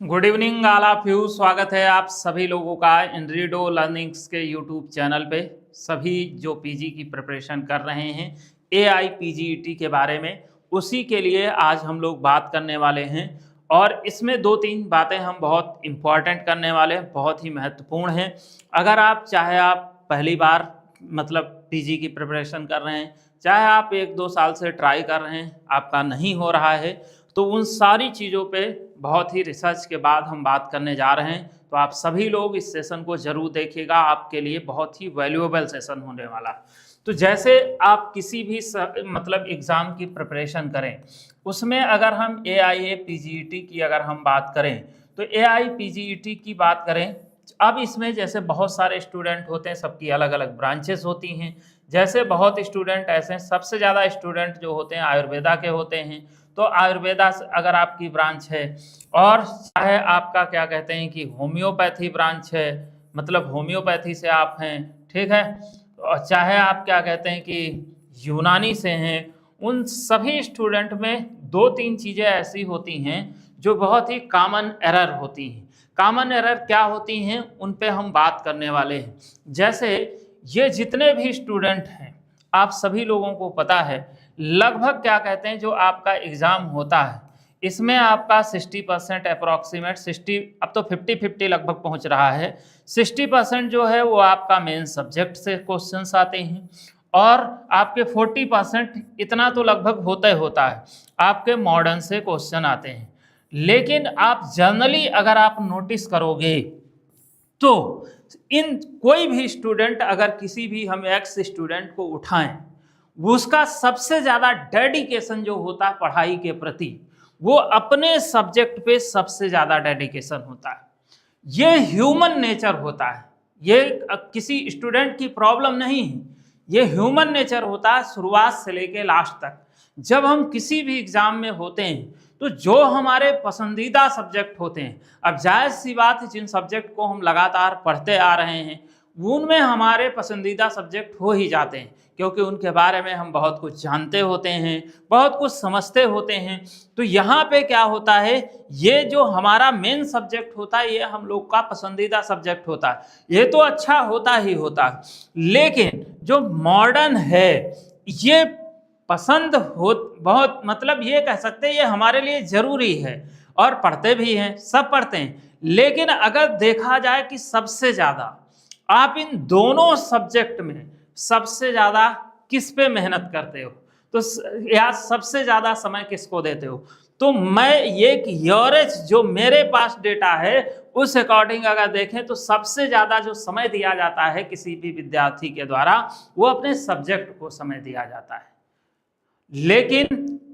Good evening all of you. स्वागत है आप सभी लोगों का इनरीडो लर्निंग्स के यूट्यूब चैनल पे। सभी जो पीजी की प्रिपरेशन कर रहे हैं एआई पीजीईटी के बारे में, उसी के लिए आज हम लोग बात करने वाले हैं। और इसमें दो तीन बातें हम बहुत इम्पॉर्टेंट करने वाले हैं, बहुत ही महत्वपूर्ण हैं। अगर आप पहली बार पीजी की प्रिपरेशन कर रहे हैं, चाहे आप 1-2 साल से ट्राई कर रहे हैं, आपका नहीं हो रहा है, तो उन सारी चीज़ों पे बहुत ही रिसर्च के बाद हम बात करने जा रहे हैं। तो आप सभी लोग इस सेशन को जरूर देखिएगा, आपके लिए बहुत ही वैल्यूएबल सेशन होने वाला है। तो जैसे आप किसी भी एग्ज़ाम की प्रिपरेशन करें, उसमें अगर हम एआईए पीजीईटी की अगर हम बात करें, तो एआई पीजीईटी की बात करें, अब इसमें जैसे बहुत सारे स्टूडेंट होते हैं, सबकी अलग अलग ब्रांचेस होती हैं। जैसे बहुत स्टूडेंट ऐसे हैं, सबसे ज़्यादा स्टूडेंट जो होते हैं आयुर्वेदा के होते हैं। तो आयुर्वेदा से अगर आपकी ब्रांच है, और चाहे आपका क्या कहते हैं कि होम्योपैथी ब्रांच है, मतलब होम्योपैथी से आप हैं, ठीक है, और चाहे आप क्या कहते हैं कि यूनानी से हैं, उन सभी स्टूडेंट में 2-3 चीज़ें ऐसी होती हैं जो बहुत ही कॉमन एरर होती हैं। कॉमन एरर क्या होती हैं, उन पे हम बात करने वाले हैं। जैसे ये जितने भी स्टूडेंट हैं, आप सभी लोगों को पता है, लगभग क्या कहते हैं जो आपका एग्ज़ाम होता है, इसमें आपका 60% अप्रॉक्सीमेट 60, अब तो 50-50 लगभग पहुंच रहा है। 60% जो है वो आपका मेन सब्जेक्ट से क्वेश्चंस आते हैं, और आपके 40% इतना तो लगभग होता ही होता है, आपके मॉडर्न से क्वेश्चन आते हैं। लेकिन आप जनरली अगर आप नोटिस करोगे तो इन कोई भी स्टूडेंट, अगर किसी भी हम एक्स स्टूडेंट को उठाएं, उसका सबसे ज़्यादा डेडिकेशन जो होता है पढ़ाई के प्रति, वो अपने सब्जेक्ट पे सबसे ज़्यादा डेडिकेशन होता है। ये ह्यूमन नेचर होता है, ये किसी स्टूडेंट की प्रॉब्लम नहीं है, ये ह्यूमन नेचर होता है शुरुआत से लेके लास्ट तक। जब हम किसी भी एग्ज़ाम में होते हैं, तो जो हमारे पसंदीदा सब्जेक्ट होते हैं, अब जायज़ सी बात है, जिन सब्जेक्ट को हम लगातार पढ़ते आ रहे हैं, उनमें हमारे पसंदीदा सब्जेक्ट हो ही जाते हैं, क्योंकि उनके बारे में हम बहुत कुछ जानते होते हैं, बहुत कुछ समझते होते हैं। तो यहाँ पे क्या होता है, ये जो हमारा मेन सब्जेक्ट होता है, ये हम लोग का पसंदीदा सब्जेक्ट होता है, ये तो अच्छा होता ही होता है। लेकिन जो मॉडर्न है, ये पसंद हो बहुत, ये कह सकते हैं ये हमारे लिए ज़रूरी है, और पढ़ते भी हैं, सब पढ़ते हैं। लेकिन अगर देखा जाए कि सबसे ज़्यादा आप इन दोनों सब्जेक्ट में सबसे ज़्यादा किस पे मेहनत करते हो, तो या सबसे ज़्यादा समय किसको देते हो, तो मैं एक एवरेज जो मेरे पास डेटा है उस अकॉर्डिंग अगर देखें, तो सबसे ज़्यादा जो समय दिया जाता है किसी भी विद्यार्थी के द्वारा, वो अपने सब्जेक्ट को समय दिया जाता है। लेकिन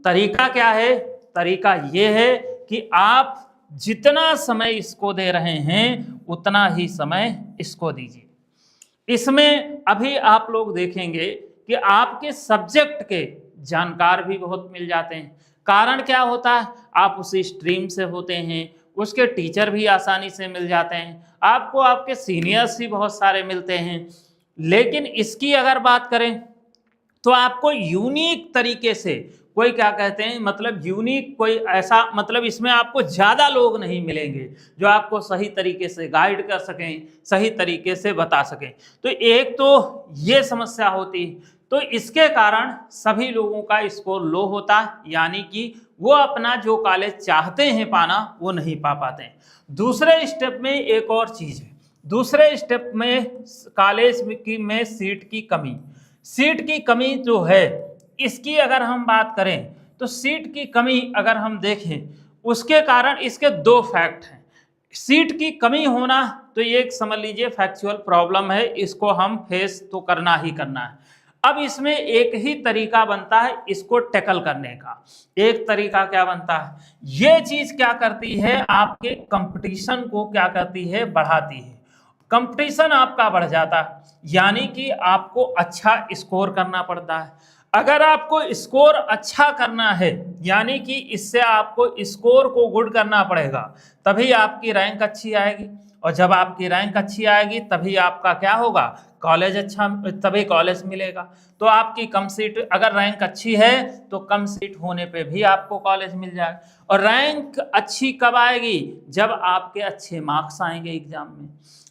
तरीका क्या है, तरीका ये है कि आप जितना समय इसको दे रहे हैं, उतना ही समय इसको दीजिए। इसमें अभी आप लोग देखेंगे कि आपके सब्जेक्ट के जानकार भी बहुत मिल जाते हैं। कारण क्या होता है, आप उसी स्ट्रीम से होते हैं, उसके टीचर भी आसानी से मिल जाते हैं, आपको आपके सीनियर्स भी बहुत सारे मिलते हैं। लेकिन इसकी अगर बात करें, तो आपको यूनिक तरीके से कोई क्या कहते हैं, यूनिक कोई ऐसा, इसमें आपको ज़्यादा लोग नहीं मिलेंगे जो आपको सही तरीके से गाइड कर सकें, सही तरीके से बता सकें। तो एक तो ये समस्या होती है, तो इसके कारण सभी लोगों का स्कोर लो होता है, यानी कि वो अपना जो कॉलेज चाहते हैं पाना, वो नहीं पा पाते हैं। दूसरे स्टेप में एक और चीज़ है, दूसरे स्टेप में कॉलेज में सीट की कमी जो है, इसकी अगर हम बात करें, तो सीट की कमी अगर हम देखें, उसके कारण इसके 2 फैक्ट हैं। सीट की कमी होना तो ये एक समझ लीजिए फैक्चुअल प्रॉब्लम है, इसको हम फेस तो करना ही करना है। अब इसमें एक ही तरीका बनता है इसको टैकल करने का। एक तरीका क्या बनता है, ये चीज क्या करती है, आपके कंपटीशन को क्या करती है, बढ़ाती है। कंपटीशन आपका बढ़ जाता है, यानी कि आपको अच्छा स्कोर करना पड़ता है। अगर आपको स्कोर अच्छा करना है, यानी कि इससे आपको स्कोर को गुड करना पड़ेगा, तभी आपकी रैंक अच्छी आएगी। और जब आपकी रैंक अच्छी आएगी तभी आपका क्या होगा, कॉलेज अच्छा, तभी कॉलेज मिलेगा। तो आपकी कम सीट, अगर रैंक अच्छी है तो कम सीट होने पे भी आपको कॉलेज मिल जाएगा। और रैंक अच्छी कब आएगी, जब आपके अच्छे मार्क्स आएंगे एग्जाम में।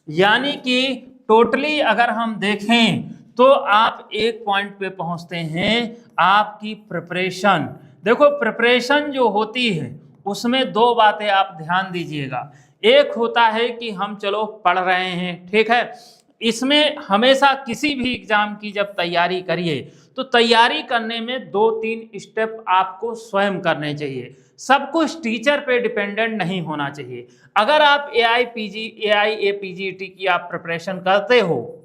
यानी कि टोटली अगर हम देखें तो आप एक पॉइंट पे पहुंचते हैं, आपकी प्रिपरेशन। देखो प्रिपरेशन जो होती है उसमें दो बातें आप ध्यान दीजिएगा। एक होता है कि हम चलो पढ़ रहे हैं, ठीक है, इसमें हमेशा किसी भी एग्जाम की जब तैयारी करिए तो तैयारी करने में 2-3 स्टेप आपको स्वयं करने चाहिए। सब कुछ टीचर पे डिपेंडेंट नहीं होना चाहिए। अगर आप AIAPGET की आप प्रिपरेशन करते हो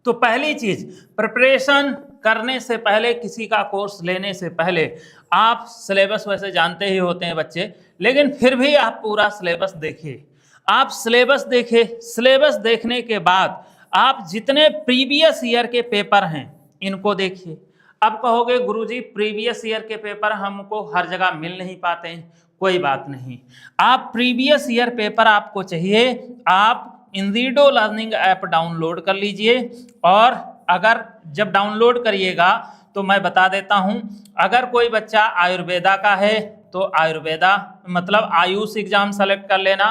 तो पहली चीज, प्रिपरेशन करने से पहले, किसी का कोर्स लेने से पहले आप सिलेबस वैसे जानते ही होते हैं बच्चे, लेकिन फिर भी आप पूरा सिलेबस देखिए। आप सिलेबस देखिए, सिलेबस देखने के बाद आप जितने प्रीवियस ईयर के पेपर हैं इनको देखिए। अब कहोगे गुरुजी प्रीवियस ईयर के पेपर हमको हर जगह मिल नहीं पाते हैं, कोई बात नहीं। आप प्रीवियस ईयर पेपर आपको चाहिए, आप इनरीडो लर्निंग ऐप डाउनलोड कर लीजिए। और अगर जब डाउनलोड करिएगा तो मैं बता देता हूं, अगर कोई बच्चा आयुर्वेदा का है तो आयुर्वेदा मतलब आयुष एग्जाम सेलेक्ट कर लेना,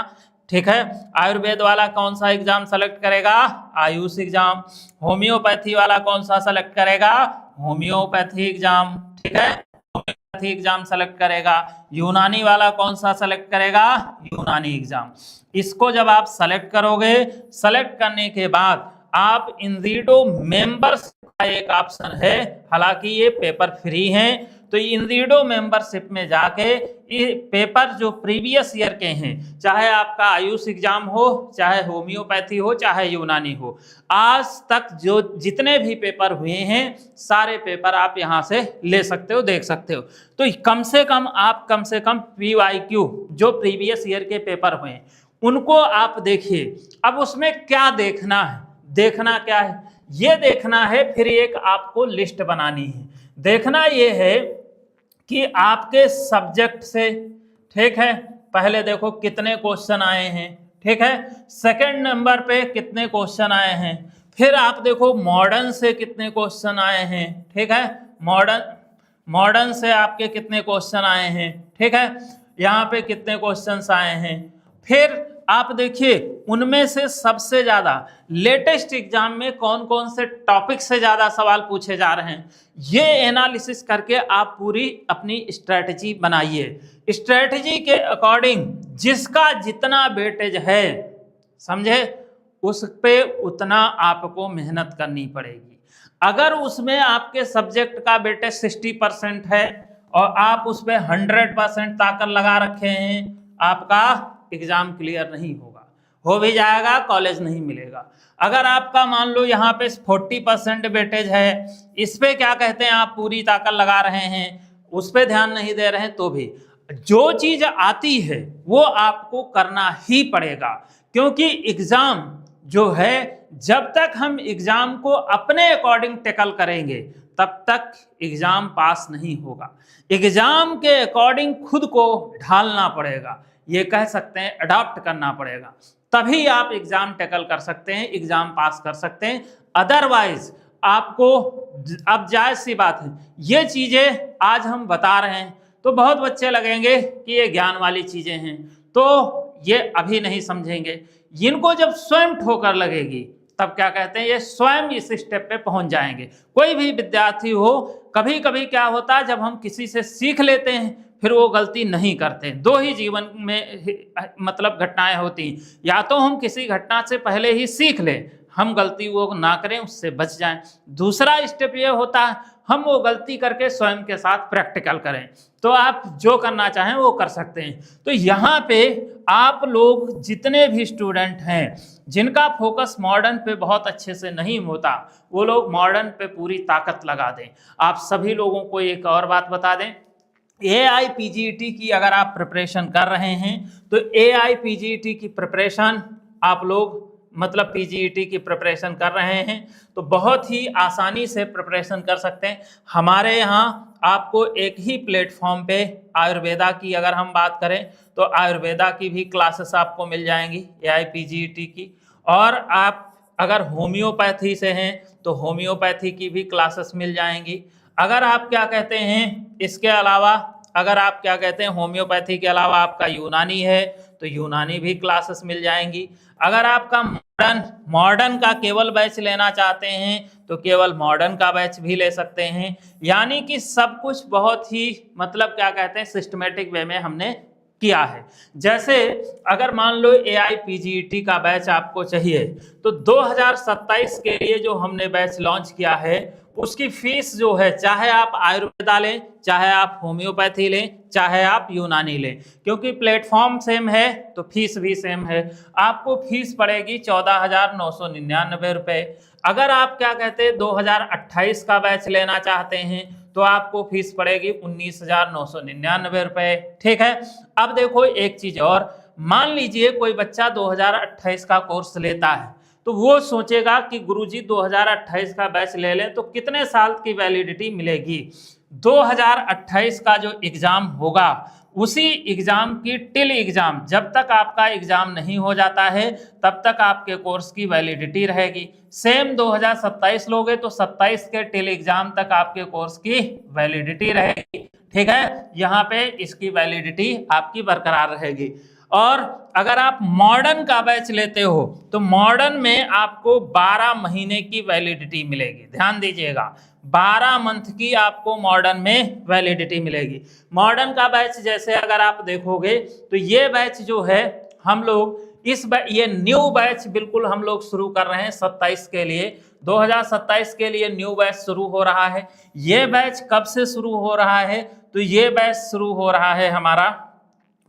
ठीक है। आयुर्वेद वाला कौन सा एग्जाम सेलेक्ट करेगा, आयुष एग्जाम। होम्योपैथी वाला कौन सा सेलेक्ट करेगा, होम्योपैथी एग्जाम, ठीक है, होम्योपैथी एग्जाम सेलेक्ट करेगा। यूनानी वाला कौन सा सेलेक्ट करेगा, यूनानी एग्जाम। इसको जब आप सेलेक्ट करोगे, सेलेक्ट करने के बाद आप इनरीडो मेंबरशिप का एक ऑप्शन है, हालांकि ये पेपर फ्री हैं, तो इनरीडो मेंबरशिप में जाके ये पेपर जो प्रीवियस ईयर के हैं, चाहे आपका आयुष एग्जाम हो, चाहे होम्योपैथी हो, चाहे यूनानी हो, आज तक जो जितने भी पेपर हुए हैं सारे पेपर आप यहां से ले सकते हो, देख सकते हो। तो कम से कम PYQ जो प्रीवियस ईयर के पेपर हुए हैं उनको आप देखिए। अब उसमें क्या देखना है, देखना क्या है, ये देखना है, फिर एक आपको लिस्ट बनानी है। देखना ये है कि आपके सब्जेक्ट से, ठीक है, पहले देखो कितने क्वेश्चन आए हैं, ठीक है, सेकंड नंबर पे कितने क्वेश्चन आए हैं, फिर आप देखो मॉडर्न से कितने क्वेश्चन आए हैं, ठीक है, मॉडर्न से आपके कितने क्वेश्चन आए हैं, ठीक है, यहाँ पे कितने क्वेश्चंस आए हैं। फिर आप देखिए उनमें से सबसे ज्यादा लेटेस्ट एग्जाम में कौन कौन से टॉपिक से ज्यादा सवाल पूछे जा रहे हैं, ये एनालिसिस करके आप पूरी अपनी स्ट्रेटजी बनाइए। स्ट्रेटजी के अकॉर्डिंग जिसका जितना वेटेज है, समझे, उस पे उतना आपको मेहनत करनी पड़ेगी। अगर उसमें आपके सब्जेक्ट का वेटेज 60% है और आप उस पर 100% ताकत लगा रखे हैं, आपका एग्जाम क्लियर नहीं होगा, हो भी जाएगा, कॉलेज नहीं मिलेगा। अगर आपका मान लो यहाँ पे 40% वेटेज है, इस पे क्या कहते हैं आप पूरी ताकत लगा रहे हैं, उस पे ध्यान नहीं दे रहे हैं, तो भी जो चीज आती है वो आपको करना ही पड़ेगा। क्योंकि एग्जाम जो है, जब तक हम एग्जाम को अपने अकॉर्डिंग टैकल करेंगे तब तक एग्जाम पास नहीं होगा। एग्जाम के अकॉर्डिंग खुद को ढालना पड़ेगा, ये कह सकते हैं अडॉप्ट करना पड़ेगा, तभी आप एग्जाम टैकल कर सकते हैं, एग्जाम पास कर सकते हैं। अदरवाइज आपको, अब जायज सी बात है, ये चीजें आज हम बता रहे हैं तो बहुत बच्चे लगेंगे कि ये ज्ञान वाली चीजें हैं, तो ये अभी नहीं समझेंगे। इनको जब स्वयं ठोकर लगेगी तब क्या कहते हैं, ये स्वयं इस स्टेप पे पहुंच जाएंगे। कोई भी विद्यार्थी हो, कभी कभी क्या होता है, जब हम किसी से सीख लेते हैं फिर वो गलती नहीं करते। दो ही जीवन में मतलब घटनाएं होती हैं, या तो हम किसी घटना से पहले ही सीख लें, हम गलती वो ना करें, उससे बच जाएं। दूसरा स्टेप ये होता है हम वो गलती करके स्वयं के साथ प्रैक्टिकल करें, तो आप जो करना चाहें वो कर सकते हैं। तो यहाँ पे आप लोग जितने भी स्टूडेंट हैं जिनका फोकस मॉडर्न पे बहुत अच्छे से नहीं होता, वो लोग मॉडर्न पे पूरी ताकत लगा दें। आप सभी लोगों को एक और बात बता दें, AIPGET की अगर आप प्रिपरेशन कर रहे हैं तो AIPGET की प्रिपरेशन आप लोग मतलब PGET की प्रिपरेशन कर रहे हैं तो बहुत ही आसानी से प्रिपरेशन कर सकते हैं। हमारे यहाँ आपको एक ही प्लेटफॉर्म पे आयुर्वेदा की अगर हम बात करें तो आयुर्वेदा की भी क्लासेस आपको मिल जाएंगी AIPGET की, और आप अगर होम्योपैथी से हैं तो होम्योपैथी की भी क्लासेस मिल जाएंगी। अगर आप क्या कहते हैं इसके अलावा, अगर आप क्या कहते हैं होम्योपैथी के अलावा आपका यूनानी है तो यूनानी भी क्लासेस मिल जाएंगी। अगर आपका मॉडर्न का केवल बैच लेना चाहते हैं तो केवल मॉडर्न का बैच भी ले सकते हैं। यानी कि सब कुछ बहुत ही मतलब क्या कहते हैं सिस्टमेटिक वे में हमने किया है। जैसे अगर मान लो AIPGET का बैच आपको चाहिए तो 2027 के लिए जो हमने बैच लॉन्च किया है उसकी फीस जो है, चाहे आप आयुर्वेदा लें, चाहे आप होम्योपैथी लें, चाहे आप यूनानी लें, क्योंकि प्लेटफॉर्म सेम है तो फीस भी सेम है। आपको फीस पड़ेगी 14,999 रुपये। अगर आप क्या कहते हैं 2028 का बैच लेना चाहते हैं तो आपको फीस पड़ेगी 19,999 रुपये। ठीक है। अब देखो एक चीज और, मान लीजिए कोई बच्चा 2028 का कोर्स लेता है तो वो सोचेगा कि गुरुजी 2028 का बैच ले लें तो कितने साल की वैलिडिटी मिलेगी। 2028 का जो एग्जाम होगा उसी एग्जाम की टिल एग्जाम, जब तक आपका एग्जाम नहीं हो जाता है तब तक आपके कोर्स की वैलिडिटी रहेगी। सेम 2027 लोगे तो 27 के टिल एग्जाम तक आपके कोर्स की वैलिडिटी रहेगी। ठीक है, यहाँ पे इसकी वैलिडिटी आपकी बरकरार रहेगी। और अगर आप मॉडर्न का बैच लेते हो तो मॉडर्न में आपको 12 महीने की वैलिडिटी मिलेगी। ध्यान दीजिएगा, 12 मंथ की आपको मॉडर्न में वैलिडिटी मिलेगी। मॉडर्न का बैच जैसे अगर आप देखोगे तो ये बैच जो है हम लोग ये न्यू बैच बिल्कुल हम लोग शुरू कर रहे हैं 27 के लिए। 2027 के लिए न्यू बैच शुरू हो रहा है। ये बैच कब से शुरू हो रहा है तो ये बैच शुरू हो रहा है हमारा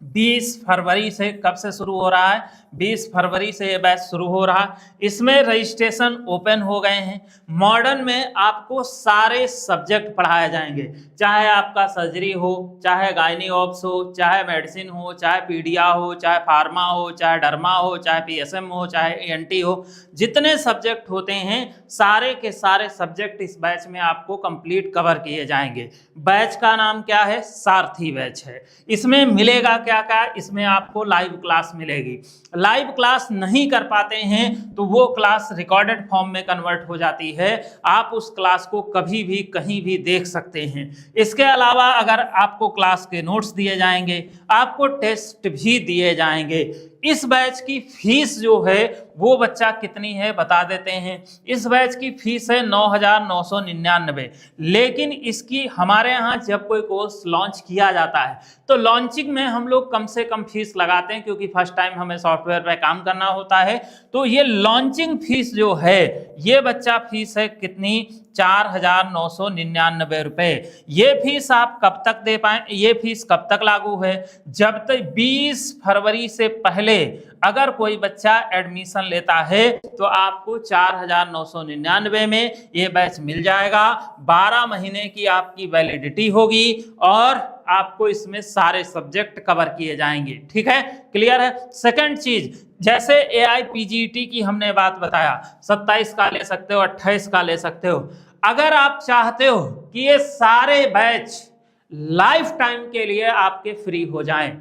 20 फरवरी से। कब से शुरू हो रहा है? 20 फरवरी से ये बैच शुरू हो रहा है। इसमें रजिस्ट्रेशन ओपन हो गए हैं। मॉडर्न में आपको सारे सब्जेक्ट पढ़ाए जाएंगे, चाहे आपका सर्जरी हो, चाहे गायनी ऑप्स हो, चाहे मेडिसिन हो, चाहे पीडिया हो, चाहे फार्मा हो, चाहे डर्मा हो, चाहे PSM हो, चाहे ENT हो। जितने सब्जेक्ट होते हैं सारे के सारे सब्जेक्ट इस बैच में आपको कंप्लीट कवर किए जाएंगे। बैच का नाम क्या है? सारथी बैच है। इसमें मिलेगा क्या क्या? इसमें आपको लाइव क्लास मिलेगी। लाइव क्लास नहीं कर पाते हैं तो वो क्लास रिकॉर्डेड फॉर्म में कन्वर्ट हो जाती है। आप उस क्लास को कभी भी कहीं भी देख सकते हैं। इसके अलावा अगर आपको क्लास के नोट्स दिए जाएंगे, आपको टेस्ट भी दिए जाएंगे। इस बैच की फीस जो है वो बच्चा कितनी है बता देते हैं। इस बैच की फीस है 9,999। लेकिन इसकी हमारे यहाँ जब कोई कोर्स लॉन्च किया जाता है तो लॉन्चिंग में हम लोग कम से कम फीस लगाते हैं, क्योंकि फर्स्ट टाइम हमें सॉफ्टवेयर पे काम करना होता है। तो ये लॉन्चिंग फीस जो है ये बच्चा फीस है कितनी? 4,999 रुपए। ये फीस आप कब तक दे पाए? ये फीस कब तक लागू है? जब तक 20 फरवरी से पहले अगर कोई बच्चा एडमिशन लेता है तो आपको 4,999 में ये बैच मिल जाएगा। 12 महीने की आपकी वैलिडिटी होगी और आपको इसमें सारे सब्जेक्ट कवर किए जाएंगे। ठीक है, क्लियर है। सेकंड चीज, जैसे AIPGET की हमने बात बताया, 27 का ले सकते हो, 28 का ले सकते हो। अगर आप चाहते हो कि ये सारे बैच लाइफ टाइम के लिए आपके फ्री हो जाएं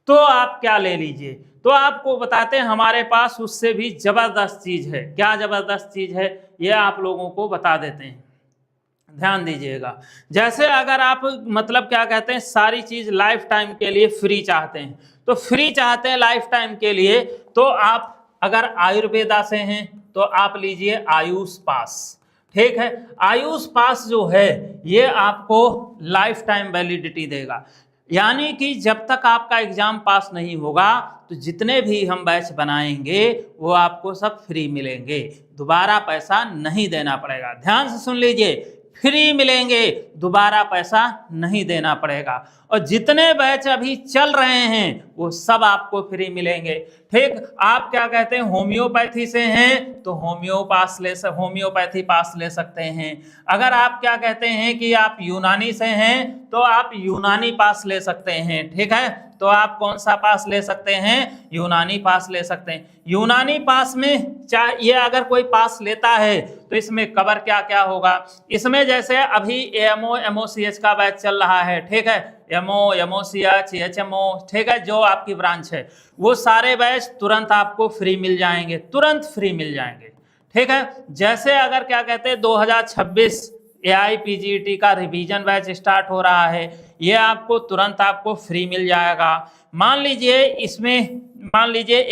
तो आप क्या ले लीजिए, तो आपको बताते हैं हमारे पास उससे भी जबरदस्त चीज है। क्या जबरदस्त चीज है ये आप लोगों को बता देते हैं, ध्यान दीजिएगा। जैसे अगर आप मतलब क्या कहते हैं सारी चीज लाइफ टाइम के लिए फ्री चाहते हैं, तो फ्री चाहते हैं लाइफ टाइम के लिए, तो आप अगर आयुर्वेदा से हैं तो आप लीजिए आयुष पास। ठीक है, आयुष पास जो है ये आपको लाइफ टाइम वैलिडिटी देगा। यानी कि जब तक आपका एग्जाम पास नहीं होगा तो जितने भी हम बैच बनाएंगे वो आपको सब फ्री मिलेंगे, दोबारा पैसा नहीं देना पड़ेगा। ध्यान से सुन लीजिए, फ्री मिलेंगे, दोबारा पैसा नहीं देना पड़ेगा। और जितने बैच अभी चल रहे हैं वो सब आपको फ्री मिलेंगे। ठीक, आप क्या कहते हैं होम्योपैथी से हैं तो होम्योपैथी पास ले सकते हैं। अगर आप क्या कहते हैं कि आप यूनानी से हैं तो आप यूनानी पास ले सकते हैं। ठीक है, तो आप कौन सा पास ले सकते हैं, यूनानी पास ले सकते हैं। यूनानी पास में ये अगर कोई पास लेता है तो इसमें कवर क्या क्या होगा, इसमें जैसे अभी एएमओ एमओसीएच का बैच चल रहा है, ठीक है, एमओ एमओसीएच एचएमओ, ठीक है, जो आपकी ब्रांच है वो सारे बैच तुरंत आपको फ्री मिल जाएंगे, तुरंत फ्री मिल जाएंगे, ठीक है। जैसे अगर क्या कहते हैं 2026 AIPGET का रिवीजन बैच स्टार्ट हो रहा है, ये आपको तुरंत आपको फ्री मिल जाएगा। मान लीजिए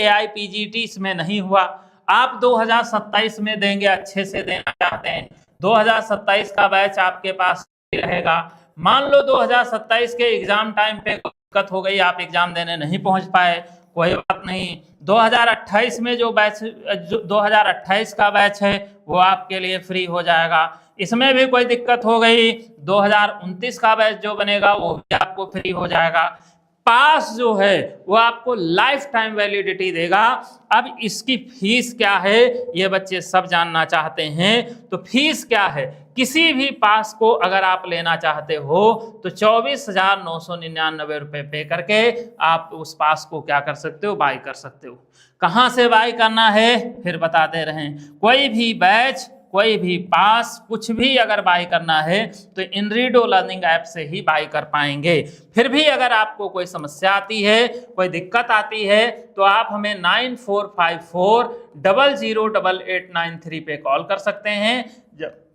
AIPGET इसमें नहीं हुआ, आप 2027 में देंगे, अच्छे से देना चाहते हैं, 2027 का बैच आपके पास रहेगा। मान लो 2027 के एग्जाम टाइम पे दिक्कत हो गई, आप एग्जाम देने नहीं पहुंच पाए, कोई बात नहीं, 2028 में जो 2028 का बैच है वो आपके लिए फ्री हो जाएगा। इसमें भी कोई दिक्कत हो गई, 2029 का बैच जो बनेगा वो भी आपको फ्री हो जाएगा। पास जो है वो आपको लाइफ टाइम वैलिडिटी देगा। अब इसकी फीस क्या है ये बच्चे सब जानना चाहते हैं, तो फीस क्या है, किसी भी पास को अगर आप लेना चाहते हो तो 24,999 रुपये पे करके आप उस पास को क्या कर सकते हो, बाई कर सकते हो। कहाँ से बाई करना है फिर बता दे रहे हैं, कोई भी बैच, कोई भी पास, कुछ भी अगर बाई करना है तो इनरीडो लर्निंग ऐप से ही बाई कर पाएंगे। फिर भी अगर आपको कोई समस्या आती है, कोई दिक्कत आती है तो आप हमें 9454008893 पे कॉल कर सकते हैं।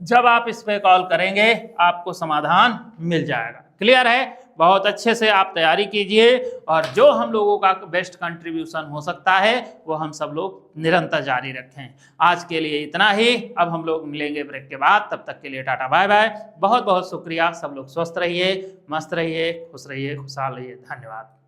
जब आप इस पे कॉल करेंगे आपको समाधान मिल जाएगा। क्लियर है, बहुत अच्छे से आप तैयारी कीजिए और जो हम लोगों का बेस्ट कंट्रीब्यूशन हो सकता है वो हम सब लोग निरंतर जारी रखें। आज के लिए इतना ही, अब हम लोग मिलेंगे ब्रेक के बाद, तब तक के लिए टाटा बाय बाय। बहुत बहुत शुक्रिया, सब लोग स्वस्थ रहिए, मस्त रहिए, खुश रहिए, खुशहाल रहिए, धन्यवाद।